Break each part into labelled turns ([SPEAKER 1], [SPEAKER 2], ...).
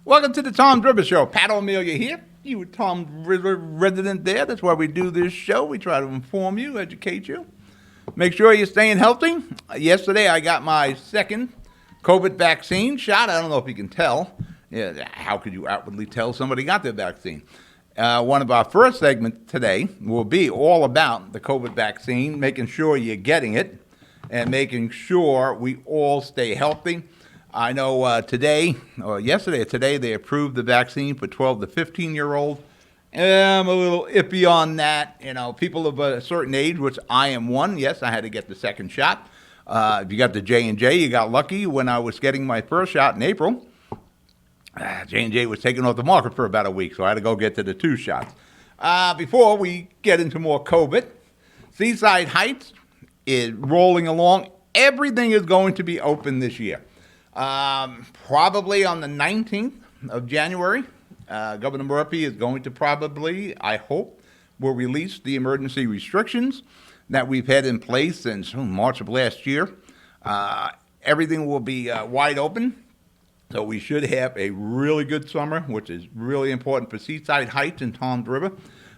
[SPEAKER 1] Welcome to the Tom Driver Show. Pat O'Melia here. You Tom River resident there. That's why we do this show. We try to inform you, educate you. Make sure you're staying healthy. Yesterday I got my second COVID vaccine shot. I don't know if you can tell. Yeah, how could you outwardly tell somebody got their vaccine? One of our first segments today will be all about the COVID vaccine, making sure you're getting it and making sure we all stay healthy. I know yesterday or today, they approved the vaccine for 12 to 15-year-olds. I'm a little iffy on that. You know, people of a certain age, which I am one, yes, I had to get the second shot. If you got the J&J, you got lucky. When I was getting my first shot in April, J&J was taken off the market for about a week, so I had to go get to the 2 shots. Before we get into more COVID, Seaside Heights is rolling along. Everything is going to be open this year. Probably on the 19th of January, Governor Murphy is going to probably, I hope, will release the emergency restrictions that we've had in place since March of last year. Everything will be wide open, so we should have a really good summer, which is really important for Seaside Heights and Toms River.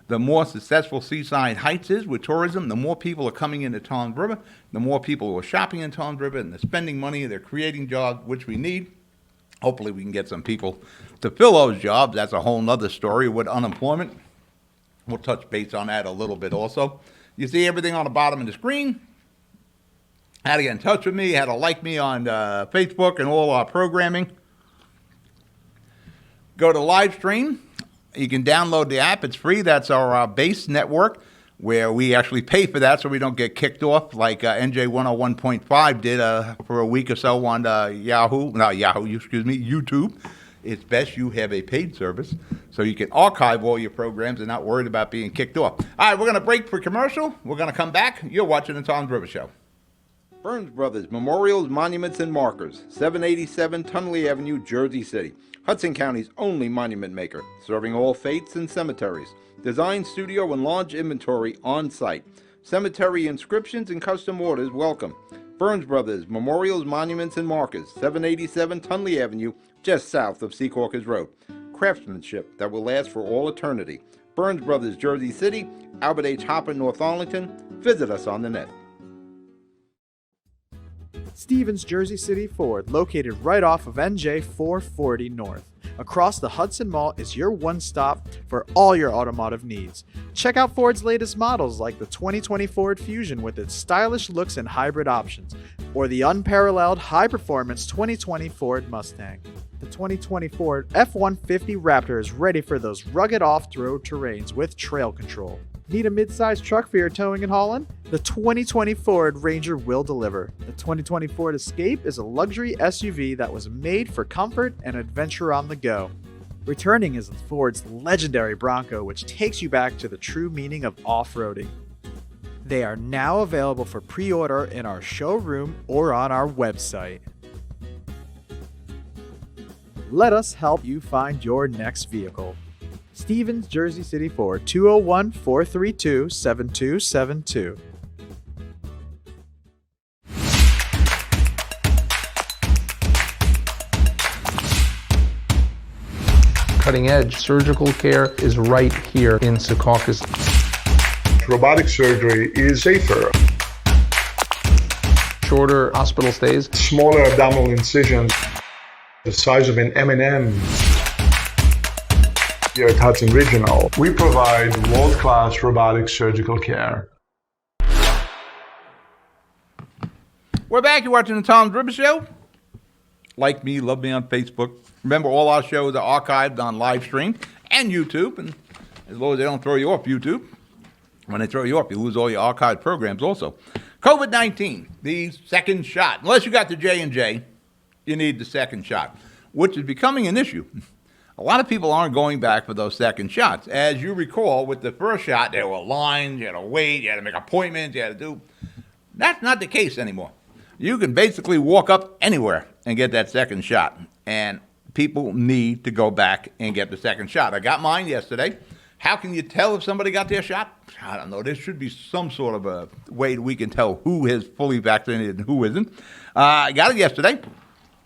[SPEAKER 1] The more successful Seaside Heights is with tourism, the more people are coming into Toms River, the more people are shopping in Toms River, and they're spending money, they're creating jobs, which we need. Hopefully we can get some people to fill those jobs. That's a whole nother story with unemployment. We'll touch base on that a little bit also. You see everything on the bottom of the screen. How to get in touch with me, how to like me on Facebook and all our programming. Go to live stream. You can download the app. It's free. That's our base network where we actually pay for that so we don't get kicked off like NJ 101.5 did for a week or so on YouTube. It's best you have a paid service so you can archive all your programs and not worried about being kicked off. All right, we're going to break for commercial. We're going to come back. You're watching the Tom River Show. Ferns Brothers Memorials, Monuments, and Markers, 787 Tunley Avenue, Jersey City. Hudson County's only monument maker, serving all faiths and cemeteries. Design studio and large inventory on site. Cemetery inscriptions and custom orders welcome. Ferns Brothers Memorials, Monuments, and Markers, 787 Tunley Avenue, just south of Secaucus Road. Craftsmanship that will last for all eternity. Ferns Brothers, Jersey City, Albert H. Hopper, North Arlington. Visit us on the net.
[SPEAKER 2] Stevens Jersey City Ford, located right off of NJ 440 North. Across the Hudson Mall is your one-stop for all your automotive needs. Check out Ford's latest models like the 2020 Ford Fusion with its stylish looks and hybrid options, or the unparalleled high-performance 2020 Ford Mustang. The 2020 Ford F-150 Raptor is ready for those rugged off-road terrains with trail control. Need a mid-sized truck for your towing and hauling? The 2020 Ford Ranger will deliver. The 2020 Ford Escape is a luxury SUV that was made for comfort and adventure on the go. Returning is Ford's legendary Bronco, which takes you back to the true meaning of off-roading. They are now available for pre-order in our showroom or on our website. Let us help you find your next vehicle. Stevens Jersey City Ford, 201-432-7272.
[SPEAKER 3] Cutting-edge surgical care is right here in Secaucus.
[SPEAKER 4] Robotic surgery is safer.
[SPEAKER 3] Shorter hospital stays.
[SPEAKER 4] Smaller abdominal incisions, the size of an M&M. Here at Hudson Regional, we provide world-class robotic surgical care.
[SPEAKER 1] We're back. You're watching the Tom River Show. Like me, love me on Facebook. Remember, all our shows are archived on live stream and YouTube. And as long as they don't throw you off YouTube, when they throw you off, you lose all your archived programs also. COVID-19, the second shot. Unless you got the J&J, you need the second shot, which is becoming an issue. A lot of people aren't going back for those second shots. As you recall, with the first shot, there were lines, you had to wait, you had to make appointments, you had to do. That's not the case anymore. You can basically walk up anywhere and get that second shot. And people need to go back and get the second shot. I got mine yesterday. How can you tell if somebody got their shot? I don't know. There should be some sort of a way we can tell who is fully vaccinated and who isn't. I got it yesterday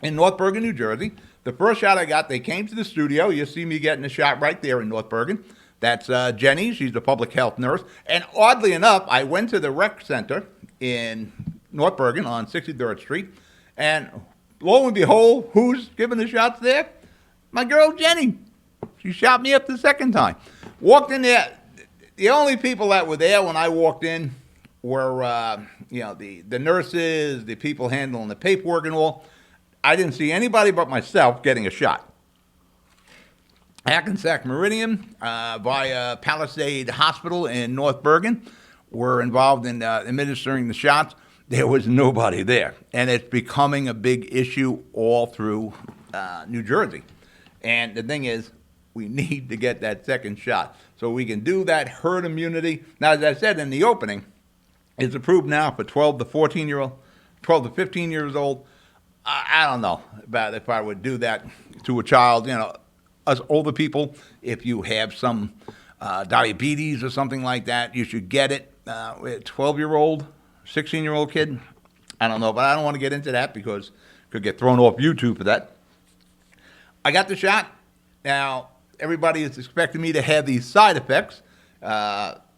[SPEAKER 1] in North Bergen, New Jersey. The first shot I got, they came to the studio. You see me getting a shot right there in North Bergen. That's Jenny. She's the public health nurse. And oddly enough, I went to the rec center in North Bergen on 63rd Street. And lo and behold, who's giving the shots there? My girl, Jenny. She shot me up the second time. Walked in there. The only people that were there when I walked in were, the nurses, the people handling the paperwork and all. I didn't see anybody but myself getting a shot. Hackensack Meridian via Palisade Hospital in North Bergen were involved in administering the shots. There was nobody there. And it's becoming a big issue all through New Jersey. And the thing is, we need to get that second shot so we can do that herd immunity. Now, as I said in the opening, it's approved now for 12 to 14-year-old, 12 to 15 years old. I don't know about if I would do that to a child. Us older people, if you have some diabetes or something like that, you should get it. A 12-year-old, 16-year-old kid, I don't know, but I don't want to get into that because I could get thrown off YouTube for that. I got the shot. Now, everybody is expecting me to have these side effects.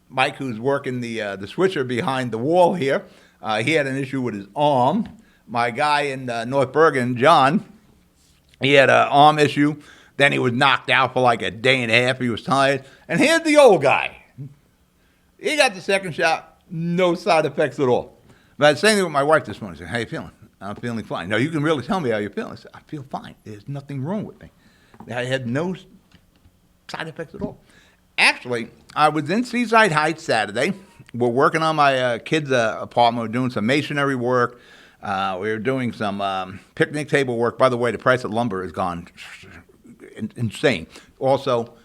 [SPEAKER 1] Mike, who's working the switcher behind the wall here, he had an issue with his arm. My guy in North Bergen, John, he had an arm issue. Then he was knocked out for like a day and a half. He was tired. And here's the old guy. He got the second shot, no side effects at all. But I was saying with my wife this morning, I said, how you feeling? I'm feeling fine. No, you can really tell me how you're feeling. I said, I feel fine. There's nothing wrong with me. I had no side effects at all. Actually, I was in Seaside Heights Saturday. We're working on my kids' apartment. We're doing some masonry work. We were doing some picnic table work. By the way, the price of lumber has gone insane. Also,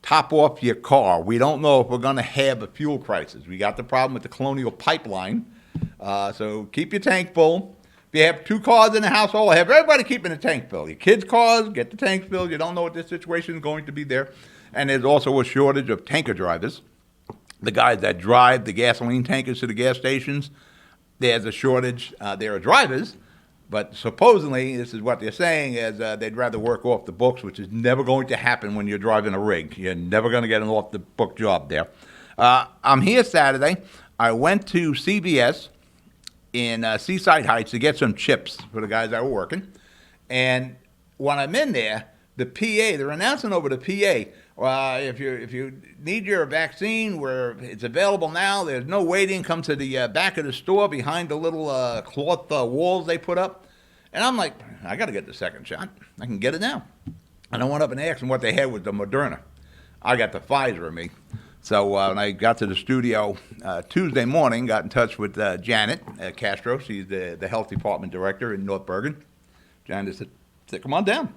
[SPEAKER 1] top off your car. We don't know if we're going to have a fuel crisis. We got the problem with the Colonial Pipeline. So keep your tank full. If you have 2 cars in the household, have everybody keeping the tank filled. Your kids' cars, get the tanks filled. You don't know what this situation is going to be there. And there's also a shortage of tanker drivers. The guys that drive the gasoline tankers to the gas stations, there's a shortage. There are drivers, but supposedly, this is what they're saying, is they'd rather work off the books, which is never going to happen when you're driving a rig. You're never going to get an off-the-book job there. I'm here Saturday. I went to CVS in Seaside Heights to get some chips for the guys that were working. And when I'm in there, the PA, they're announcing over the PA, if you need your vaccine, where it's available now, there's no waiting, come to the back of the store behind the little cloth walls they put up. And I'm like, I got to get the second shot. I can get it now. And I went up and asked them what they had with the Moderna. I got the Pfizer in me. So when I got to the studio Tuesday morning, got in touch with Janet Castro. She's the health department director in North Bergen. Janet said, come on down.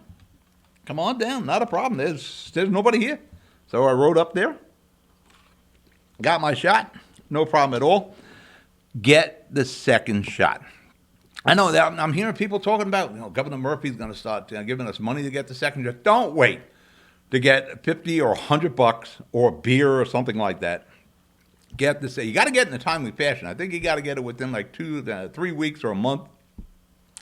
[SPEAKER 1] Come on down. Not a problem. There's nobody here. So I rode up there, got my shot. No problem at all. Get the second shot. I know that I'm hearing people talking about, Governor Murphy's going to start giving us money to get the second shot. Don't wait to get $50 or $100 or beer or something like that. Get this. You got to get it in a timely fashion. I think you got to get it within like 2 to 3 weeks or a month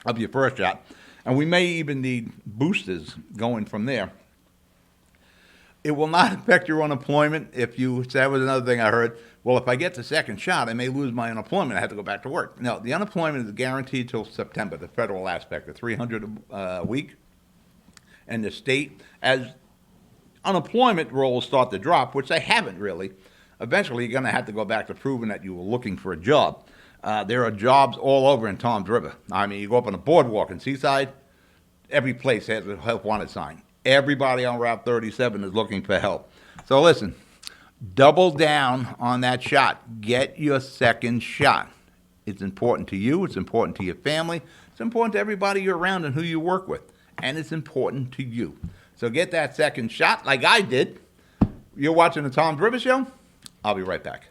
[SPEAKER 1] of your first shot. And we may even need boosters going from there. It will not affect your unemployment if you, that was another thing I heard, well, if I get the second shot, I may lose my unemployment. I have to go back to work. No, the unemployment is guaranteed till September, the federal aspect, the $300 a week. And the state, as unemployment rolls start to drop, which they haven't really, eventually you're going to have to go back to proving that you were looking for a job. There are jobs all over in Toms River. I mean, you go up on the boardwalk in Seaside, every place has a help wanted sign. Everybody on Route 37 is looking for help. So listen, double down on that shot. Get your second shot. It's important to you. It's important to your family. It's important to everybody you're around and who you work with. And it's important to you. So get that second shot like I did. You're watching the Toms River Show. I'll be right back.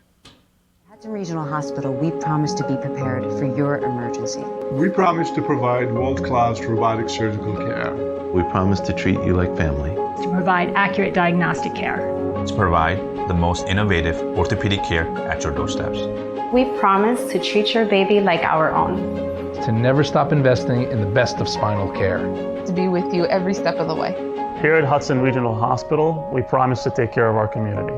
[SPEAKER 5] Hudson Regional Hospital, we promise to be prepared for your emergency.
[SPEAKER 4] We promise to provide world-class robotic surgical care.
[SPEAKER 6] We promise to treat you like family.
[SPEAKER 7] To provide accurate diagnostic care.
[SPEAKER 8] To provide the most innovative orthopedic care at your doorsteps.
[SPEAKER 9] We promise to treat your baby like our own.
[SPEAKER 3] to never stop investing in the best of spinal care.
[SPEAKER 9] To be with you every step of the way.
[SPEAKER 10] Here at Hudson Regional Hospital, we promise to take care of our community.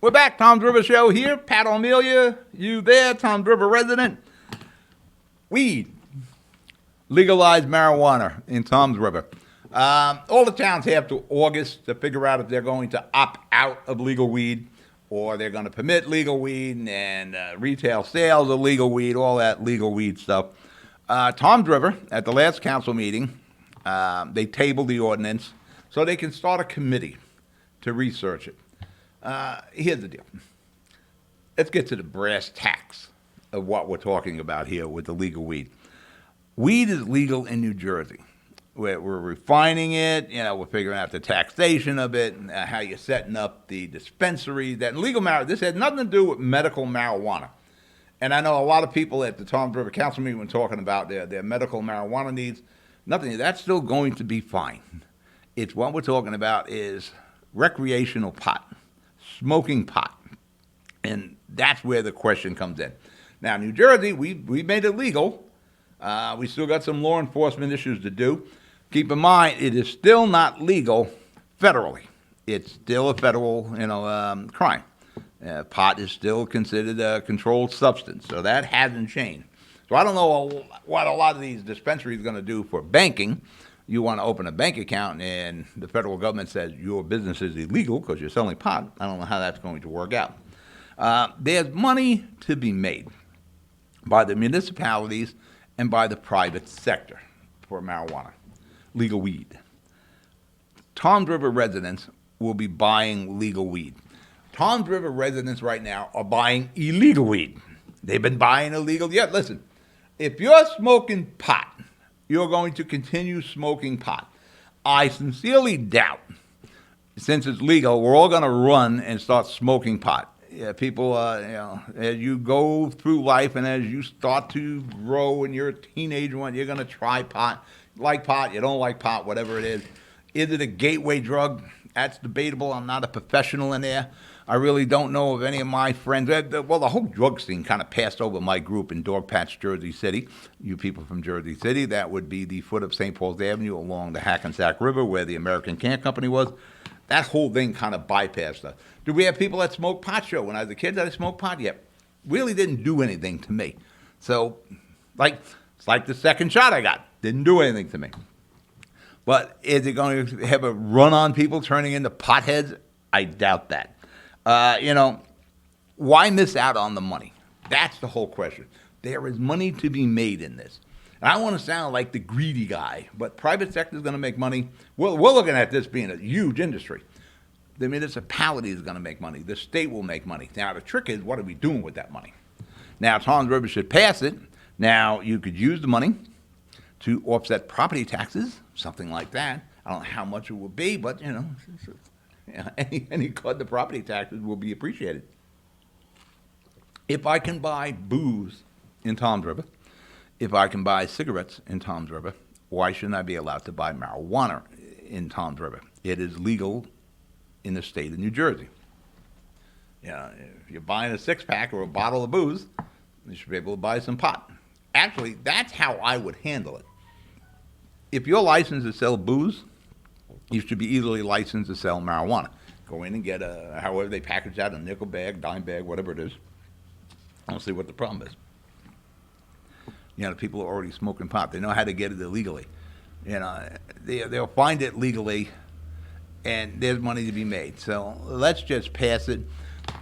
[SPEAKER 1] We're back. Tom's River Show here. Pat O'Melia, you there, Tom's River resident. Weed. Legalized marijuana in Tom's River. All the towns have to August to figure out if they're going to opt out of legal weed or they're going to permit legal weed and retail sales of legal weed, all that legal weed stuff. Tom's River, at the last council meeting, they tabled the ordinance so they can start a committee to research it. Here's the deal. Let's get to the brass tacks of what we're talking about here with the legal weed. Weed is legal in New Jersey. We're refining it. We're figuring out the taxation of it and how you're setting up the dispensaries. That legal marijuana. This had nothing to do with medical marijuana. And I know a lot of people at the Tom's River Council meeting were talking about their medical marijuana needs. Nothing. That's still going to be fine. It's what we're talking about is recreational pot. Smoking pot. And that's where the question comes in. Now, New Jersey, we made it legal. We still got some law enforcement issues to do. Keep in mind, it is still not legal federally. It's still a federal, crime. Pot is still considered a controlled substance, so that hasn't changed. So I don't know what a lot of these dispensaries are going to do for banking. You want to open a bank account and the federal government says your business is illegal because you're selling pot. I don't know how that's going to work out. There's money to be made by the municipalities and by the private sector for marijuana, legal weed. Tom's River residents will be buying legal weed. Tom's River residents right now are buying illegal weed. They've been buying illegal. Yeah, listen, if you're smoking pot, you're going to continue smoking pot. I sincerely doubt, since it's legal, we're all going to run and start smoking pot. Yeah, people, as you go through life and as you start to grow and you're a teenager, you're going to try pot. You like pot, you don't like pot, whatever it is. Is it a gateway drug? That's debatable. I'm not a professional in there. I really don't know of any of my friends. Well, the whole drug scene kind of passed over my group in Dogpatch, Jersey City. You people from Jersey City, that would be the foot of St. Paul's Avenue along the Hackensack River where the American Can Company was. That whole thing kind of bypassed us. Do we have people that smoke pot? Sure. When I was a kid, did I smoke pot? Yeah. Really didn't do anything to me. So, it's like the second shot I got. Didn't do anything to me. But is it going to have a run on people turning into potheads? I doubt that. Why miss out on the money? That's the whole question. There is money to be made in this. And I don't want to sound like the greedy guy, but private sector is going to make money. We're looking at this being a huge industry. The municipality is going to make money. The state will make money. Now, the trick is, what are we doing with that money? Now, Tom's River should pass it. Now, you could use the money to offset property taxes, something like that. I don't know how much it will be, but, any cut the property taxes will be appreciated. If I can buy booze in Tom's River, if I can buy cigarettes in Tom's River, why shouldn't I be allowed to buy marijuana in Tom's River? It is legal in the state of New Jersey. If you're buying a six-pack or a bottle of booze, you should be able to buy some pot. Actually, that's how I would handle it. If you're licensed to sell booze, you should be easily licensed to sell marijuana. Go in and get however they package that, a nickel bag, dime bag, whatever it is. I don't see what the problem is. You know, the people are already smoking pot. They know how to get it illegally. You know, they'll find it legally, and there's money to be made. So let's just pass it.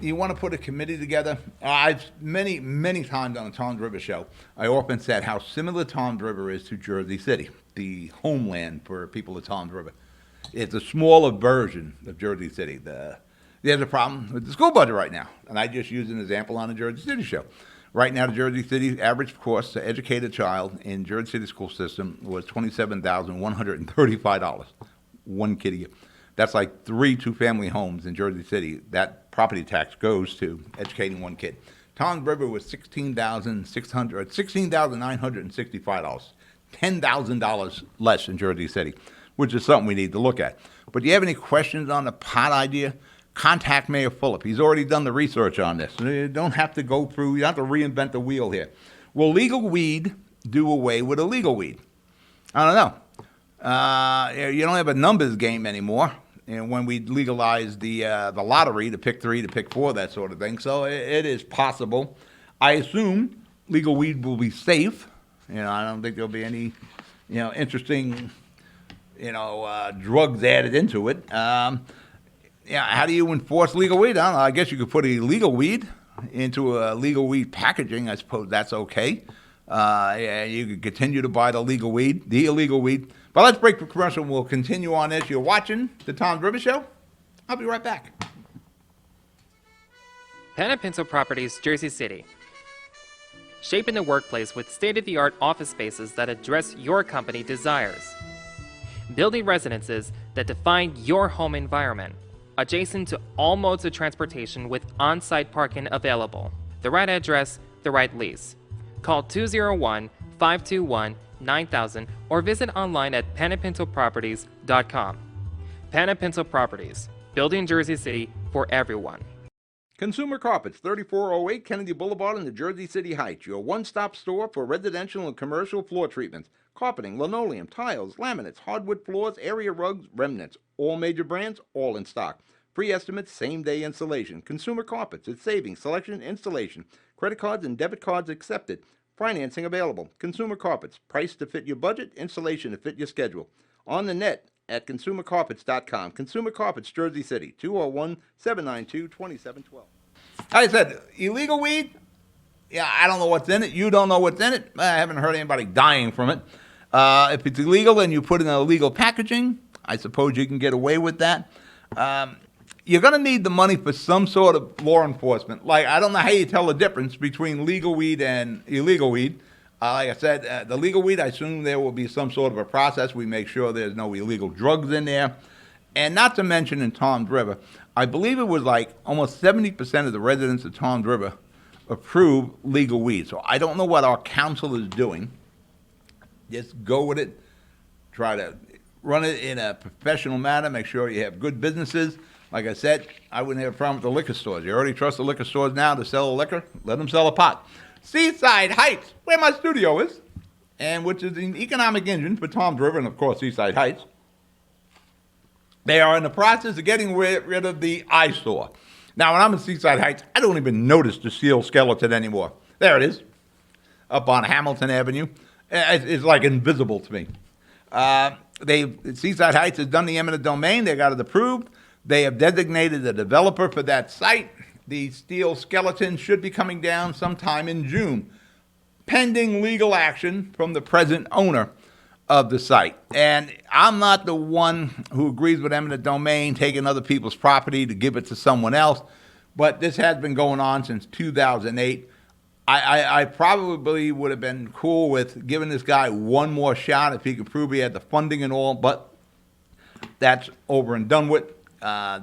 [SPEAKER 1] You want to put a committee together? I've many times on the Tom's River show, I often said how similar Tom's River is to Jersey City, the homeland for people of Tom's River. It's a smaller version of Jersey City. There's a problem with the school budget right now, and I just used an example on the Jersey City show. Right now, the Jersey City average cost to educate a child in Jersey City school system was $27,135. One kid a year. That's like 3 two-family homes in Jersey City. That property tax goes to educating one kid. Tom's River was $16,965. $10,000 less in Jersey City, which is something we need to look at. But do you have any questions on the pot idea? Contact Mayor Fulop. He's already done the research on this. You don't have to go through, you don't have to reinvent the wheel here. Will legal weed do away with illegal weed? I don't know. You don't have a numbers game anymore. And when we legalized the lottery, to pick 3, to pick 4, that sort of thing. So it is possible. I assume legal weed will be safe. You know, I don't think there'll be any, interesting, drugs added into it. Yeah, how do you enforce legal weed? I don't know. I guess you could put illegal weed into a legal weed packaging. I suppose that's okay. Yeah, you could continue to buy the illegal weed. But let's break for commercial, and we'll continue on this. You're watching the Tom's River Show. I'll be right back.
[SPEAKER 11] Pen and Pencil Properties, Jersey City. Shaping the workplace with state-of-the-art office spaces that address your company desires. Building residences that define your home environment. Adjacent to all modes of transportation with on-site parking available. The right address, the right lease. Call 201-521-9000 or visit online at penandpencilproperties.com. Pen and Pencil Properties, building Jersey City for everyone.
[SPEAKER 1] Consumer Carpets, 3408 Kennedy Boulevard in the Jersey City Heights, your one-stop store for residential and commercial floor treatments, carpeting, linoleum, tiles, laminates, hardwood floors, area rugs, remnants, all major brands, all in stock. Free estimates, same-day installation. Consumer Carpets, it's savings, selection, installation. Credit cards and debit cards accepted. Financing available. Consumer Carpets, price to fit your budget, installation to fit your schedule. On the net at consumercarpets.com. Consumer Carpets, Jersey City, 201-792-2712. I said, illegal weed? Yeah, I don't know what's in it. You don't know what's in it. I haven't heard anybody dying from it. If it's illegal and you put it in illegal packaging, I suppose you can get away with that. You're going to need the money for some sort of law enforcement. Like, I don't know how you tell the difference between legal weed and illegal weed. Like I said, the legal weed, I assume there will be some sort of a process. We make sure there's no illegal drugs in there. And not to mention in Tom's River, I believe it was like almost 70% of the residents of Tom's River approve legal weed. So I don't know what our council is doing. Just go with it. Try to run it in a professional manner. Make sure you have good businesses. Like I said, I wouldn't have a problem with the liquor stores. You already trust the liquor stores now to sell liquor. Let them sell a pot. Seaside Heights, where my studio is, and which is an economic engine for Tom's River and, of course, Seaside Heights. They are in the process of getting rid of the eyesore. Now, when I'm in Seaside Heights, I don't even notice the steel skeleton anymore. There it is, up on Hamilton Avenue. It's like invisible to me. Seaside Heights has done the eminent domain. They got it approved. They have designated a developer for that site. The steel skeleton should be coming down sometime in June, pending legal action from the present owner of the site. And I'm not the one who agrees with eminent domain, taking other people's property to give it to someone else, but this has been going on since 2008. I probably would have been cool with giving this guy one more shot if he could prove he had the funding and all, but that's over and done with.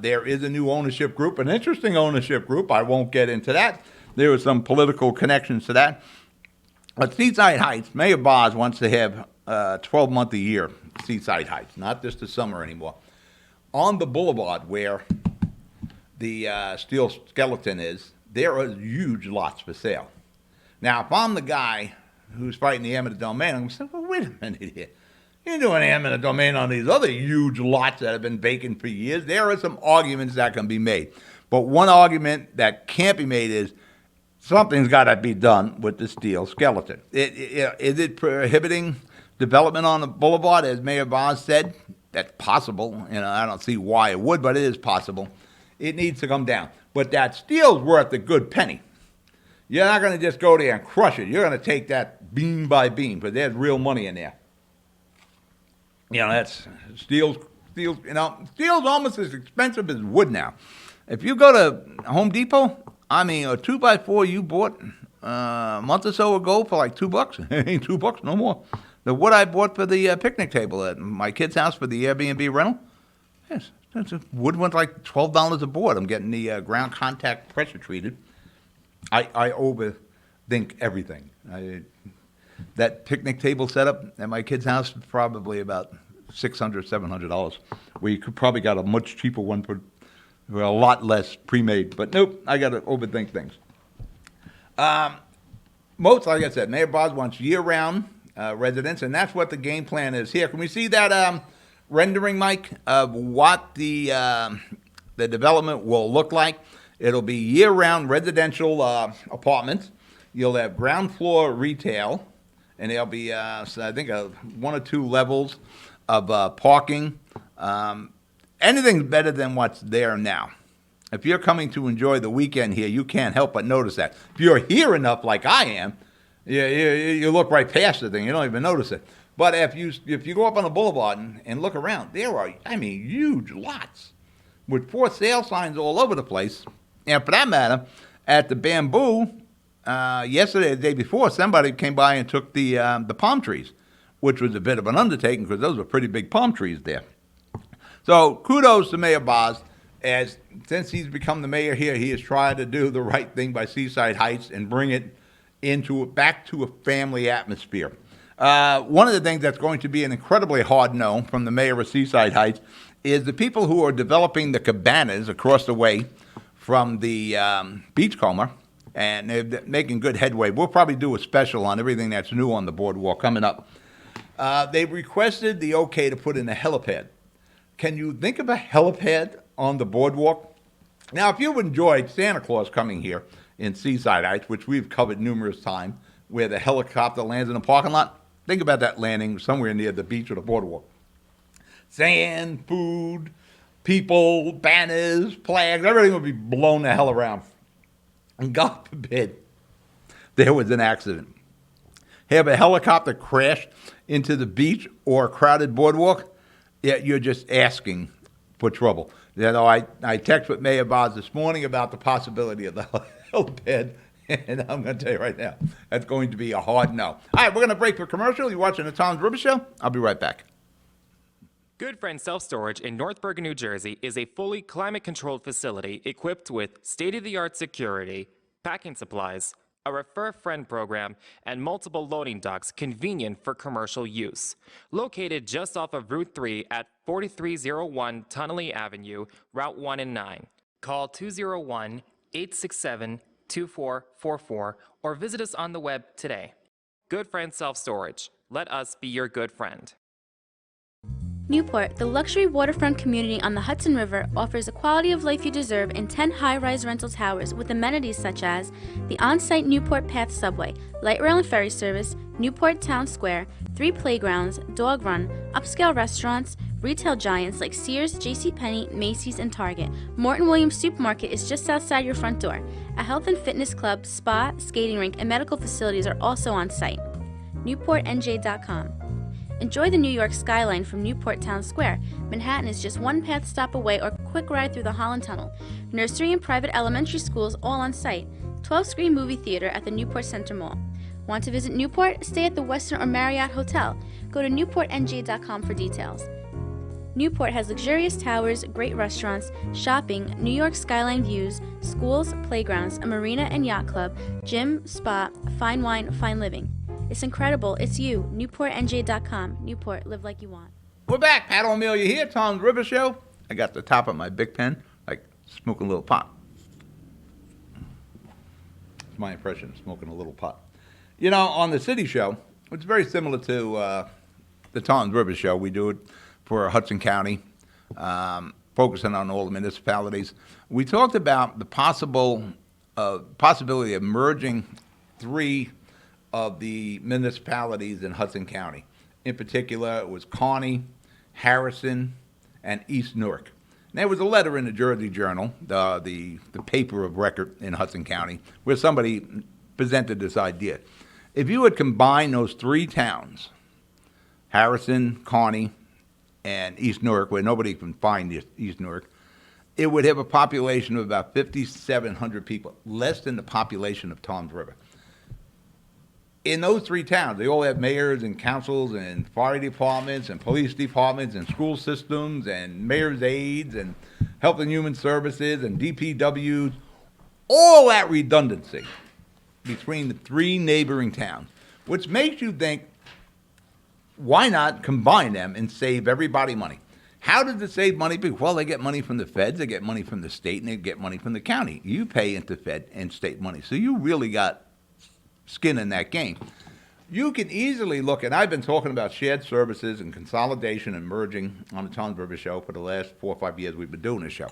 [SPEAKER 1] There is a new ownership group, an interesting ownership group. I won't get into that. There are some political connections to that. But Seaside Heights, Mayor Boz wants to have 12-month a year Seaside Heights, not just the summer anymore. On the boulevard where the steel skeleton is, there are huge lots for sale. Now, if I'm the guy who's fighting the eminent domain, I'm going to say, well, wait a minute here. You're doing eminent domain on these other huge lots that have been vacant for years. There are some arguments that can be made. But one argument that can't be made is something's got to be done with the steel skeleton. Is it prohibiting development on the boulevard, as Mayor Barnes said? That's possible. I don't see why it would, but it is possible. It needs to come down. But that steel's worth a good penny. You're not going to just go there and crush it. You're going to take that beam by beam, because there's real money in there. That's steel's. Steel's almost as expensive as wood now. If you go to Home Depot, a 2x4 you bought a month or so ago for like $2. It ain't $2 no more. The wood I bought for the picnic table at my kid's house for the Airbnb rental, yes, wood went like $12 a board. I'm getting the ground contact pressure treated. I overthink everything. That picnic table setup at my kid's house is probably about $600, $700. We could probably got a much cheaper one for a lot less pre-made. But nope, I got to overthink things. Like I said, Mayor Barnes wants year-round residents, and that's what the game plan is here. Can we see that rendering, Mike, of what the development will look like? It'll be year-round residential apartments. You'll have ground floor retail, and there'll be, I think, 1 or 2 levels of parking. Anything's better than what's there now. If you're coming to enjoy the weekend here, you can't help but notice that. If you're here enough, like I am, you look right past the thing. You don't even notice it. But if you go up on the boulevard and look around, there are, huge lots with for sale signs all over the place. And for that matter, at the Bamboo, yesterday, the day before, somebody came by and took the palm trees, which was a bit of an undertaking because those were pretty big palm trees there. So kudos to Mayor Barnes, as since he's become the mayor here, he has tried to do the right thing by Seaside Heights and bring it back to a family atmosphere. One of the things that's going to be an incredibly hard no from the mayor of Seaside Heights is the people who are developing the cabanas across the way from the Beachcomber, and they're making good headway. We'll probably do a special on everything that's new on the boardwalk coming up. They've requested the okay to put in a helipad. Can you think of a helipad on the boardwalk? Now, if you've enjoyed Santa Claus coming here in Seaside Heights, which we've covered numerous times, where the helicopter lands in a parking lot, think about that landing somewhere near the beach or the boardwalk. Sand, food, people, banners, flags, everything would be blown the hell around. And God forbid there was an accident. Have a helicopter crash into the beach or a crowded boardwalk, you're just asking for trouble. I text with Mayor Barnes this morning about the possibility of the helipad, and I'm going to tell you right now, that's going to be a hard no. All right, we're going to break for commercial. You're watching the Tom's River Show. I'll be right back.
[SPEAKER 11] Good Friend Self Storage in North Bergen, New Jersey is a fully climate-controlled facility equipped with state-of-the-art security, packing supplies, a Refer Friend program, and multiple loading docks convenient for commercial use. Located just off of Route 3 at 4301 Tunnelly Avenue, Route 1 and 9. Call 201-867-2444 or visit us on the web today. Good Friend Self Storage. Let us be your good friend.
[SPEAKER 12] Newport, the luxury waterfront community on the Hudson River, offers a quality of life you deserve in 10 high-rise rental towers with amenities such as the on-site Newport Path subway, light rail and ferry service, Newport Town Square, 3 playgrounds, dog run, upscale restaurants, retail giants like Sears, JCPenney, Macy's, and Target. Morton Williams Supermarket is just outside your front door. A health and fitness club, spa, skating rink, and medical facilities are also on site. NewportNJ.com. Enjoy the New York skyline from Newport Town Square. Manhattan is just one path stop away or quick ride through the Holland Tunnel. Nursery and private elementary schools all on site. 12-screen movie theater at the Newport Center Mall. Want to visit Newport? Stay at the Westin or Marriott Hotel. Go to NewportNJ.com for details. Newport has luxurious towers, great restaurants, shopping, New York skyline views, schools, playgrounds, a marina and yacht club, gym, spa, fine wine, fine living. It's incredible. It's you. NewportNJ.com. Newport, live like you want.
[SPEAKER 1] We're back. Pat O'Melia here, Tom's River Show. I got the top of my Big Pen, like smoking a little pot. It's my impression of smoking a little pot. On the City Show, it's very similar to the Tom's River Show. We do it for Hudson County, focusing on all the municipalities. We talked about the possible possibility of merging 3 of the municipalities in Hudson County. In particular, it was Kearney, Harrison, and East Newark. And there was a letter in the Jersey Journal, the paper of record in Hudson County, where somebody presented this idea. If you would combine those 3 towns, Harrison, Kearney, and East Newark, where nobody can find East Newark, it would have a population of about 5,700 people, less than the population of Toms River. In those 3 towns, they all have mayors and councils and fire departments and police departments and school systems and mayor's aides and health and human services and DPWs, all that redundancy between the 3 neighboring towns, which makes you think, why not combine them and save everybody money? How does it save money? Well, they get money from the feds, they get money from the state, and they get money from the county. You pay into fed and state money, so you really got skin in that game. You can easily look, and I've been talking about shared services and consolidation and merging on the Toms River show for the last 4 or 5 years we've been doing this show.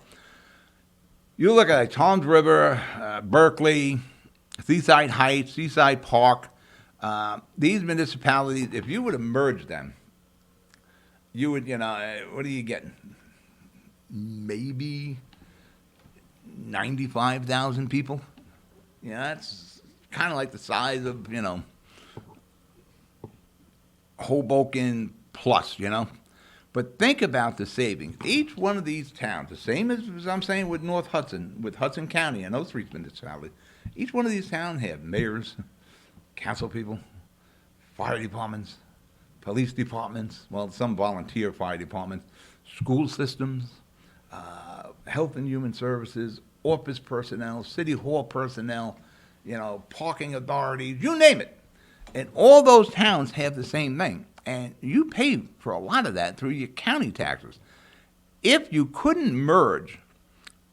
[SPEAKER 1] You look at Toms River, Berkeley, Seaside Heights, Seaside Park, these municipalities, if you were to merge them, you would, what are you getting? Maybe 95,000 people? That's kind of like the size of, Hoboken plus, But think about the savings. Each one of these towns, the same as I'm saying with North Hudson, with Hudson County and those 3 municipalities, each one of these towns have mayors, council people, fire departments, police departments, well, some volunteer fire departments, school systems, health and human services, office personnel, city hall personnel, parking authorities, you name it. And all those towns have the same thing. And you pay for a lot of that through your county taxes. If you couldn't merge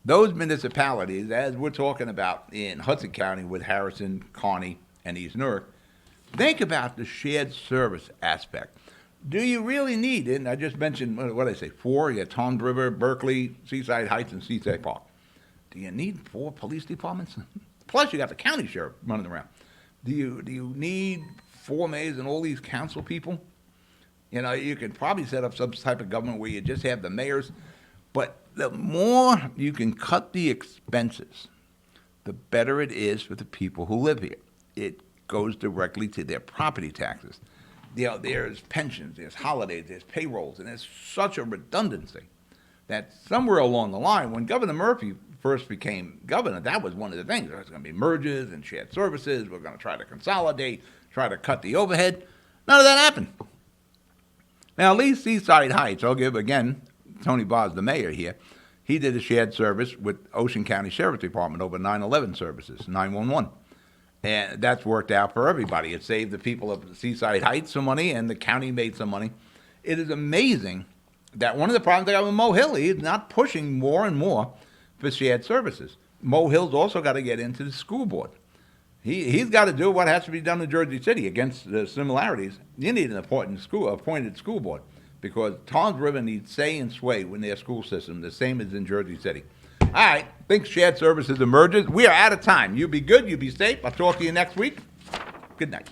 [SPEAKER 1] those municipalities, as we're talking about in Hudson County with Harrison, Kearney, and East Newark, think about the shared service aspect. Do you really need it? And I just mentioned, what did I say, 4? You got Toms River, Berkeley, Seaside Heights, and Seaside Park. Do you need 4 police departments? Plus, you got the county sheriff running around. Do you need 4 mayors and all these council people? You could probably set up some type of government where you just have the mayors. But the more you can cut the expenses, the better it is for the people who live here. It goes directly to their property taxes. There's pensions, there's holidays, there's payrolls, and there's such a redundancy that somewhere along the line, when Governor Murphy first became governor, that was one of the things. There's going to be mergers and shared services. We're going to try to consolidate, try to cut the overhead. None of that happened. Now, at least Seaside Heights, I'll give, again, Tony Bob's the mayor here. He did a shared service with Ocean County Sheriff's Department over 9/11 services, 911. And that's worked out for everybody. It saved the people of Seaside Heights some money, and the county made some money. It is amazing that one of the problems I got with Mo Hill is not pushing more and more for shared services. Mo Hill's also got to get into the school board. He's got to do what has to be done in Jersey City against the similarities. You need an appointed school board because Toms River needs say and sway in their school system, the same as in Jersey City. All right, think shared services emerges. We are out of time. You be good. You be safe. I'll talk to you next week. Good night.